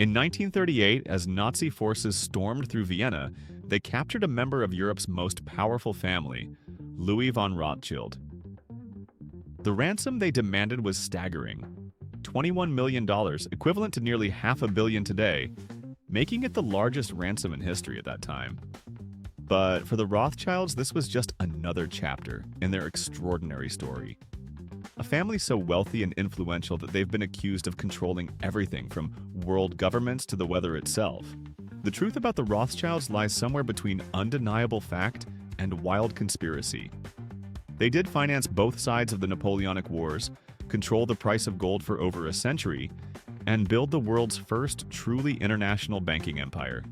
In 1938, as Nazi forces stormed through Vienna, they captured a member of Europe's most powerful family, Louis von Rothschild. The ransom they demanded was staggering, $21 million, equivalent to nearly $500 million today, making it the largest ransom in history at that time. But for the Rothschilds, this was just another chapter in their extraordinary story. A family so wealthy and influential that they've been accused of controlling everything from world governments to the weather itself. The truth about the Rothschilds lies somewhere between undeniable fact and wild conspiracy. They did finance both sides of the Napoleonic Wars, control the price of gold for over a century, and build the world's first truly international banking empire.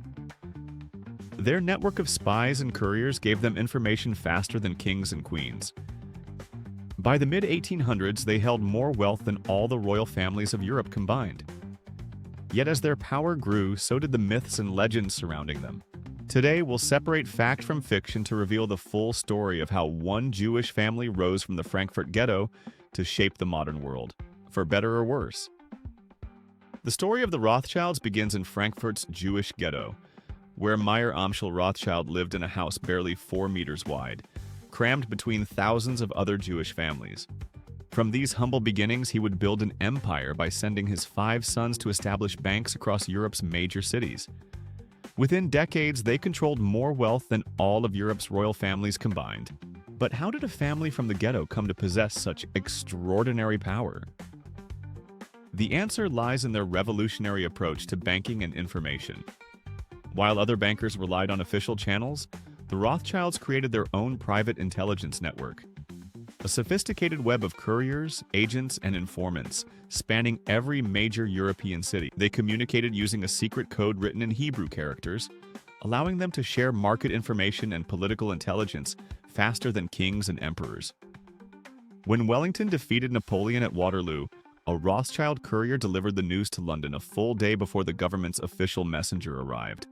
Their network of spies and couriers gave them information faster than kings and queens. By the mid-1800s, they held more wealth than all the royal families of Europe combined. Yet as their power grew, so did the myths and legends surrounding them. Today, we'll separate fact from fiction to reveal the full story of how one Jewish family rose from the Frankfurt ghetto to shape the modern world, for better or worse. The story of the Rothschilds begins in Frankfurt's Jewish ghetto, where Meyer Amschel Rothschild lived in a house barely 4 meters wide, crammed between thousands of other Jewish families. From these humble beginnings, he would build an empire by sending his 5 sons to establish banks across Europe's major cities. Within decades, they controlled more wealth than all of Europe's royal families combined. But how did a family from the ghetto come to possess such extraordinary power? The answer lies in their revolutionary approach to banking and information. While other bankers relied on official channels, the Rothschilds created their own private intelligence network. A sophisticated web of couriers, agents, and informants, spanning every major European city. They communicated using a secret code written in Hebrew characters, allowing them to share market information and political intelligence faster than kings and emperors. When Wellington defeated Napoleon at Waterloo, a Rothschild courier delivered the news to London a full day before the government's official messenger arrived.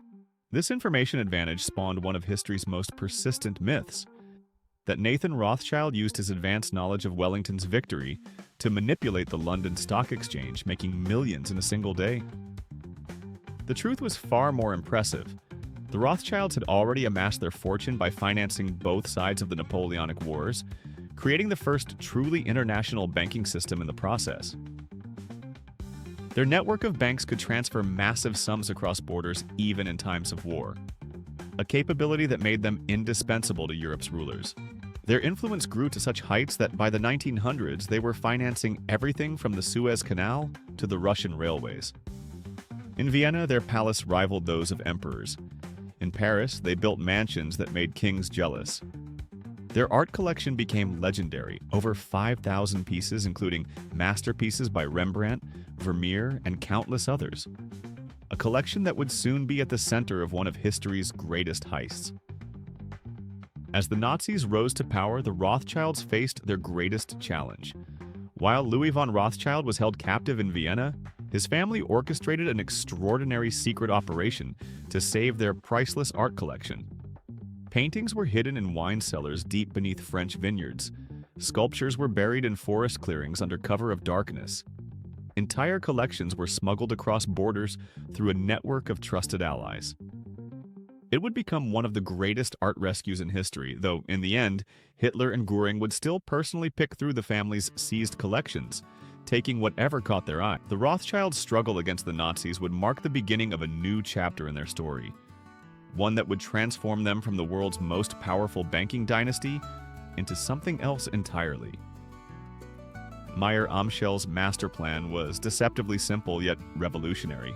This information advantage spawned one of history's most persistent myths, that Nathan Rothschild used his advanced knowledge of Wellington's victory to manipulate the London Stock Exchange, making millions in a single day. The truth was far more impressive. The Rothschilds had already amassed their fortune by financing both sides of the Napoleonic Wars, creating the first truly international banking system in the process. Their network of banks could transfer massive sums across borders even in times of war, a capability that made them indispensable to Europe's rulers. Their influence grew to such heights that by the 1900s they were financing everything from the Suez Canal to the Russian railways. In Vienna, their palace rivaled those of emperors. In Paris, they built mansions that made kings jealous. Their art collection became legendary, over 5,000 pieces including masterpieces by Rembrandt, Vermeer, and countless others. A collection that would soon be at the center of one of history's greatest heists. As the Nazis rose to power, the Rothschilds faced their greatest challenge. While Louis von Rothschild was held captive in Vienna, his family orchestrated an extraordinary secret operation to save their priceless art collection. Paintings were hidden in wine cellars deep beneath French vineyards. Sculptures were buried in forest clearings under cover of darkness. Entire collections were smuggled across borders through a network of trusted allies. It would become one of the greatest art rescues in history, though in the end, Hitler and Göring would still personally pick through the family's seized collections, taking whatever caught their eye. The Rothschilds' struggle against the Nazis would mark the beginning of a new chapter in their story, one that would transform them from the world's most powerful banking dynasty into something else entirely. Meyer Amschel's master plan was deceptively simple yet revolutionary.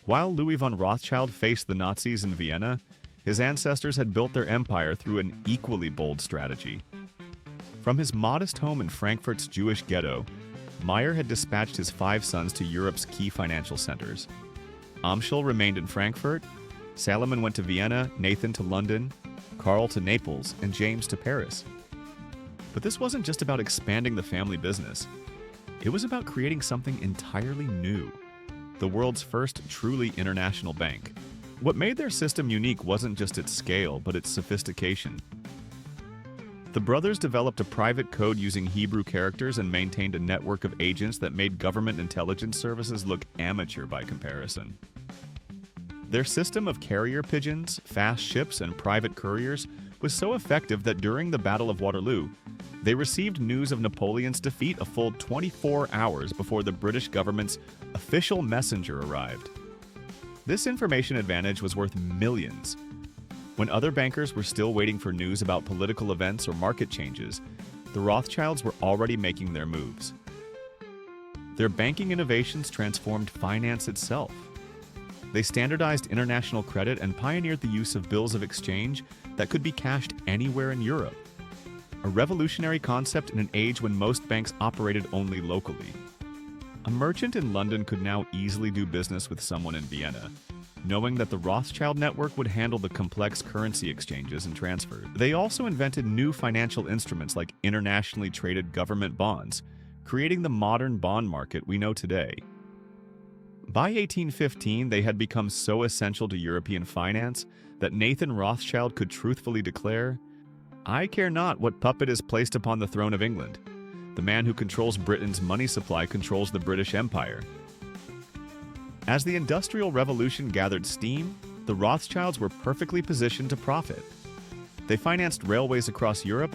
While Louis von Rothschild faced the Nazis in Vienna, his ancestors had built their empire through an equally bold strategy. From his modest home in Frankfurt's Jewish ghetto, Meyer had dispatched his 5 sons to Europe's key financial centers. Amschel remained in Frankfurt, Salomon went to Vienna, Nathan to London, Karl to Naples, and James to Paris. But this wasn't just about expanding the family business. It was about creating something entirely new, the world's first truly international bank. What made their system unique wasn't just its scale, but its sophistication. The brothers developed a private code using Hebrew characters and maintained a network of agents that made government intelligence services look amateur by comparison. Their system of carrier pigeons, fast ships, and private couriers was so effective that during the Battle of Waterloo, they received news of Napoleon's defeat a full 24 hours before the British government's official messenger arrived. This information advantage was worth millions. When other bankers were still waiting for news about political events or market changes, the Rothschilds were already making their moves. Their banking innovations transformed finance itself. They standardized international credit and pioneered the use of bills of exchange that could be cashed anywhere in Europe. A revolutionary concept in an age when most banks operated only locally. A merchant in London could now easily do business with someone in Vienna, knowing that the Rothschild network would handle the complex currency exchanges and transfers. They also invented new financial instruments like internationally traded government bonds, creating the modern bond market we know today. By 1815, they had become so essential to European finance that Nathan Rothschild could truthfully declare, "I care not what puppet is placed upon the throne of England. The man who controls Britain's money supply controls the British Empire." As the Industrial Revolution gathered steam, the Rothschilds were perfectly positioned to profit. They financed railways across Europe,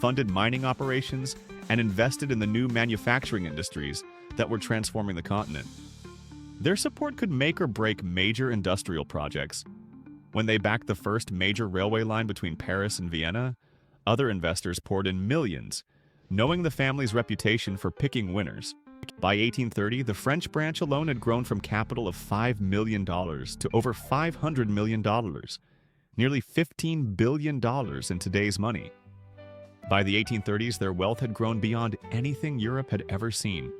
funded mining operations, and invested in the new manufacturing industries that were transforming the continent. Their support could make or break major industrial projects. When they backed the first major railway line between Paris and Vienna, other investors poured in millions, knowing the family's reputation for picking winners. By 1830, the French branch alone had grown from capital of $5 million to over $500 million, nearly $15 billion in today's money. By the 1830s, their wealth had grown beyond anything Europe had ever seen.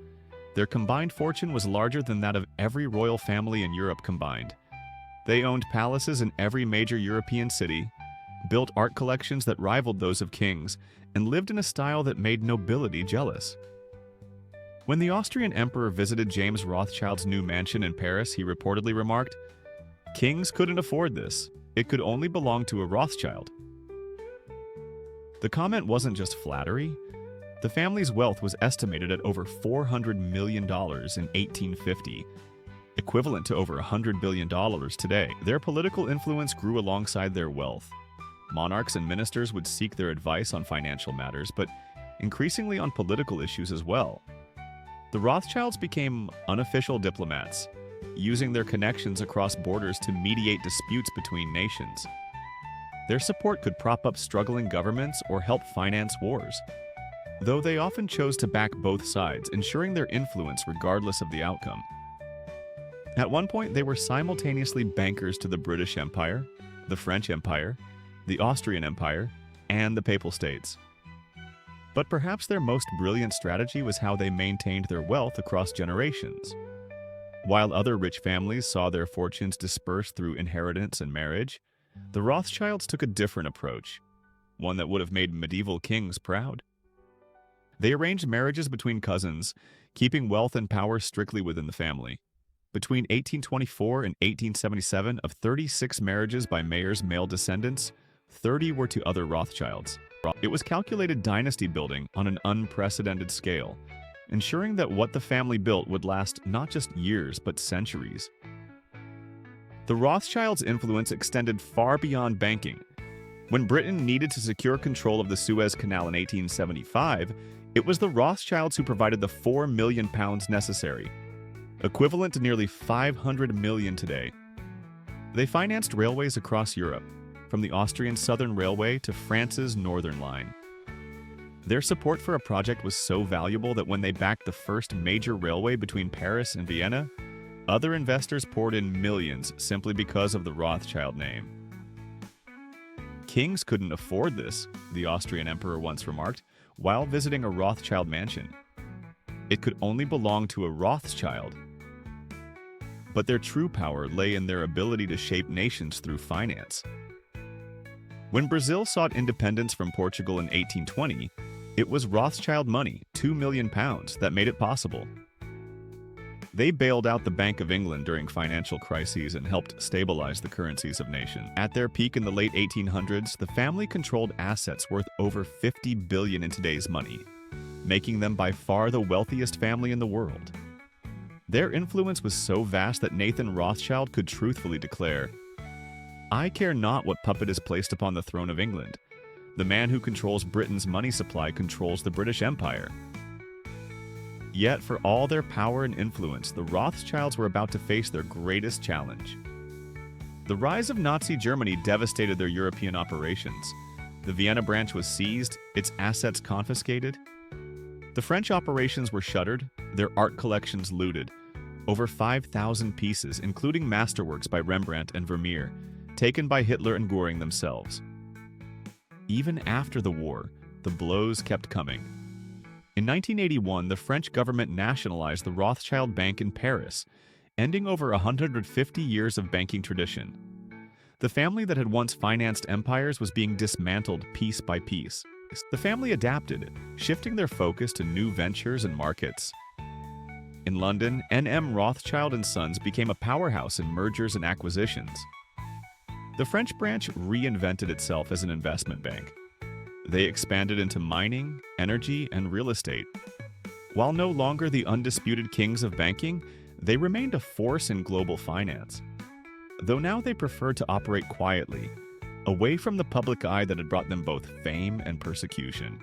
Their combined fortune was larger than that of every royal family in Europe combined. They owned palaces in every major European city, built art collections that rivaled those of kings, and lived in a style that made nobility jealous. When the Austrian emperor visited James Rothschild's new mansion in Paris, he reportedly remarked, "Kings couldn't afford this. It could only belong to a Rothschild." The comment wasn't just flattery. The family's wealth was estimated at over $400 million in 1850, equivalent to over $100 billion today. Their political influence grew alongside their wealth. Monarchs and ministers would seek their advice on financial matters, but increasingly on political issues as well. The Rothschilds became unofficial diplomats, using their connections across borders to mediate disputes between nations. Their support could prop up struggling governments or help finance wars, though they often chose to back both sides, ensuring their influence regardless of the outcome. At one point, they were simultaneously bankers to the British Empire, the French Empire, the Austrian Empire, and the Papal States. But perhaps their most brilliant strategy was how they maintained their wealth across generations. While other rich families saw their fortunes dispersed through inheritance and marriage, the Rothschilds took a different approach, one that would have made medieval kings proud. They arranged marriages between cousins, keeping wealth and power strictly within the family. Between 1824 and 1877, of 36 marriages by Mayer's male descendants, 30 were to other Rothschilds. It was calculated dynasty building on an unprecedented scale, ensuring that what the family built would last not just years, but centuries. The Rothschilds' influence extended far beyond banking. When Britain needed to secure control of the Suez Canal in 1875, it was the Rothschilds who provided the £4 million necessary, equivalent to nearly $500 million today. They financed railways across Europe, from the Austrian Southern Railway to France's Northern Line. Their support for a project was so valuable that when they backed the first major railway between Paris and Vienna, other investors poured in millions simply because of the Rothschild name. Kings couldn't afford this, the Austrian emperor once remarked, while visiting a Rothschild mansion. It could only belong to a Rothschild. But their true power lay in their ability to shape nations through finance. When Brazil sought independence from Portugal in 1820, it was Rothschild money, £2 million, that made it possible. They bailed out the Bank of England during financial crises and helped stabilize the currencies of nations. At their peak in the late 1800s, the family controlled assets worth over $50 billion in today's money, making them by far the wealthiest family in the world. Their influence was so vast that Nathan Rothschild could truthfully declare, "I care not what puppet is placed upon the throne of England. The man who controls Britain's money supply controls the British Empire." Yet, for all their power and influence, the Rothschilds were about to face their greatest challenge. The rise of Nazi Germany devastated their European operations. The Vienna branch was seized, its assets confiscated. The French operations were shuttered, their art collections looted. Over 5,000 pieces, including masterworks by Rembrandt and Vermeer, taken by Hitler and Göring themselves. Even after the war, the blows kept coming. In 1981, the French government nationalized the Rothschild Bank in Paris, ending over 150 years of banking tradition. The family that had once financed empires was being dismantled piece by piece. The family adapted, shifting their focus to new ventures and markets. In London, N.M. Rothschild & Sons became a powerhouse in mergers and acquisitions. The French branch reinvented itself as an investment bank. They expanded into mining, energy, and real estate. While no longer the undisputed kings of banking, they remained a force in global finance. Though now they preferred to operate quietly, away from the public eye that had brought them both fame and persecution.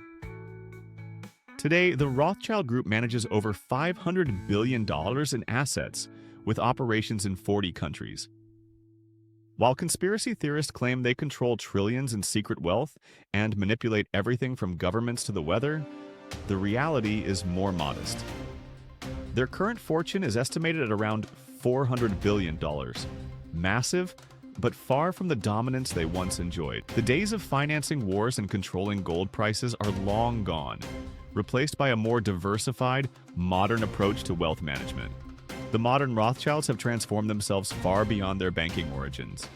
Today, the Rothschild Group manages over $500 billion in assets, with operations in 40 countries. While conspiracy theorists claim they control trillions in secret wealth and manipulate everything from governments to the weather, the reality is more modest. Their current fortune is estimated at around $400 billion. Massive, but far from the dominance they once enjoyed. The days of financing wars and controlling gold prices are long gone, replaced by a more diversified, modern approach to wealth management. The modern Rothschilds have transformed themselves far beyond their banking origins.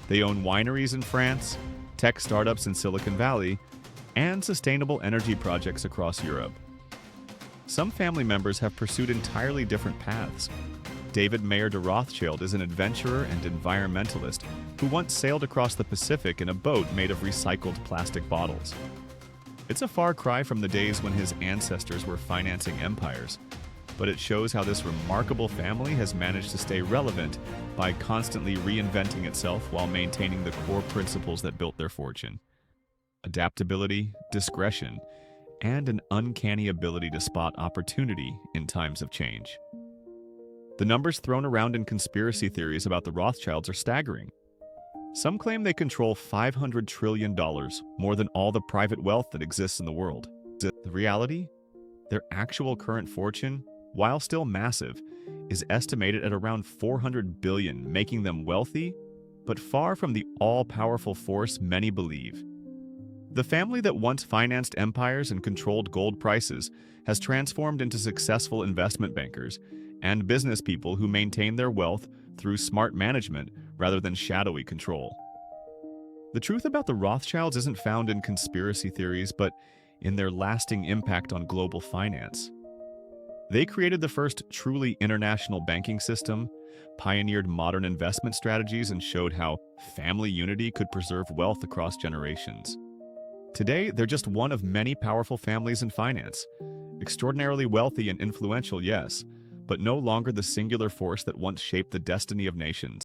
They own wineries in France, tech startups in Silicon Valley, and sustainable energy projects across Europe. Some family members have pursued entirely different paths. David Mayer de Rothschild is an adventurer and environmentalist who once sailed across the Pacific in a boat made of recycled plastic bottles. It's a far cry from the days when his ancestors were financing empires, but it shows how this remarkable family has managed to stay relevant by constantly reinventing itself while maintaining the core principles that built their fortune: adaptability, discretion, and an uncanny ability to spot opportunity in times of change. The numbers thrown around in conspiracy theories about the Rothschilds are staggering. Some claim they control $500 trillion, more than all the private wealth that exists in the world. The reality? Their actual current fortune, while still massive, is estimated at around $400 billion, making them wealthy, but far from the all-powerful force many believe. The family that once financed empires and controlled gold prices has transformed into successful investment bankers and business people who maintain their wealth through smart management rather than shadowy control. The truth about the Rothschilds isn't found in conspiracy theories, but in their lasting impact on global finance. They created the first truly international banking system, pioneered modern investment strategies, and showed how family unity could preserve wealth across generations. Today, they're just one of many powerful families in finance. Extraordinarily wealthy and influential, yes, but no longer the singular force that once shaped the destiny of nations.